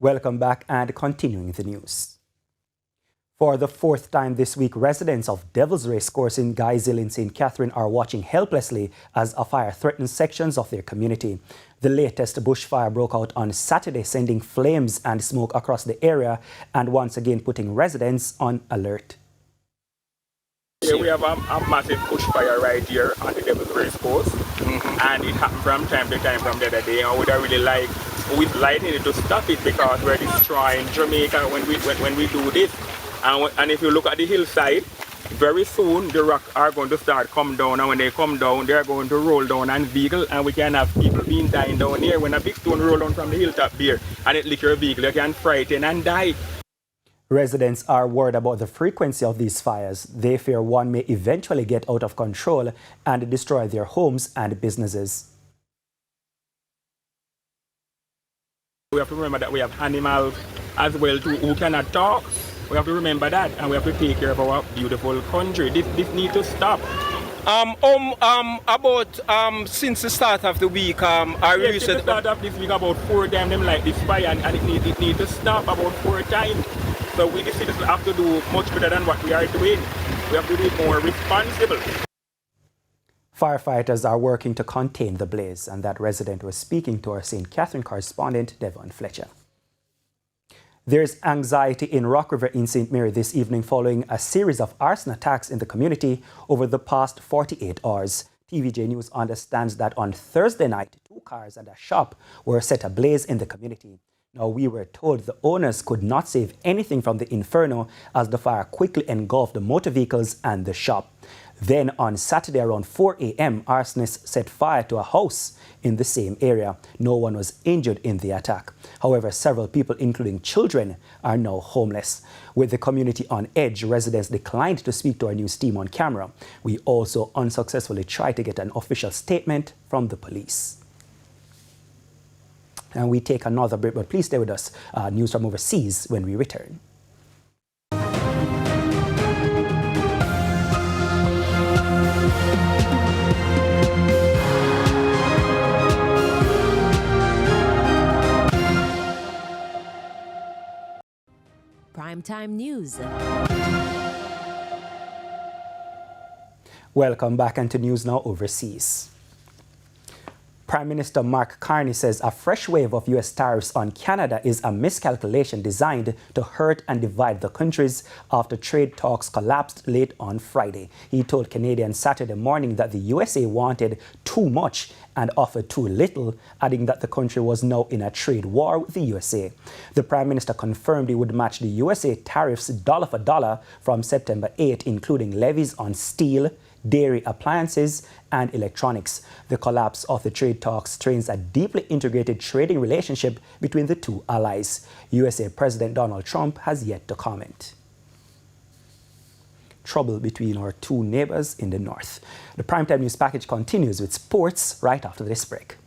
Welcome back and continuing the news. For the fourth time this week, residents of Devil's Race Course in Guysill in St. Catherine are watching helplessly as a fire threatens sections of their community. The latest bushfire broke out on Saturday, sending flames and smoke across the area and once again putting residents on alert. Here we have a massive bushfire right here on the Devil's Race Course, and it happened from time to time from the other day, and we'd like it to stop it because we're destroying Jamaica when we do this. And if you look at the hillside, very soon the rocks are going to start come down, and when they come down, they're going to roll down and vehicle, and we can have people being dying down here. When a big stone roll down from the hilltop here and it lick your vehicle, you can frighten and die. Residents are worried about the frequency of these fires. They fear one may eventually get out of control and destroy their homes and businesses. We have to remember that we have animals as well too who cannot talk. We have to remember that, and we have to take care of our beautiful country. This needs to stop. Since the start of the week, since the start of this week, about 4 times them like this fire, and it needs to stop about 4 times. So we the citizens have to do much better than what we are doing. We have to be more responsible. Firefighters are working to contain the blaze, and that resident was speaking to our St. Catherine correspondent, Devon Fletcher. There's anxiety in Rock River in St. Mary this evening following a series of arson attacks in the community over the past 48 hours. TVJ News understands that on Thursday night, 2 cars and a shop were set ablaze in the community. Now, we were told the owners could not save anything from the inferno as the fire quickly engulfed the motor vehicles and the shop. Then on Saturday around 4 a.m., arsonists set fire to a house in the same area. No one was injured in the attack. However, several people, including children, are now homeless. With the community on edge, residents declined to speak to our news team on camera. We also unsuccessfully tried to get an official statement from the police. And we take another break, but please stay with us. News from overseas when we return. Primetime News. Welcome back into news now overseas. Prime Minister Mark Carney says a fresh wave of U.S. tariffs on Canada is a miscalculation designed to hurt and divide the countries after trade talks collapsed late on Friday. He told Canadians Saturday morning that the USA wanted too much and offered too little, adding that the country was now in a trade war with the USA. The Prime Minister confirmed he would match the USA tariffs dollar for dollar from September 8, including levies on steel, dairy appliances, and electronics. The collapse of the trade talks strains a deeply integrated trading relationship between the two allies. USA President Donald Trump has yet to comment. Trouble between our two neighbors in the north. The Primetime News package continues with sports right after this break.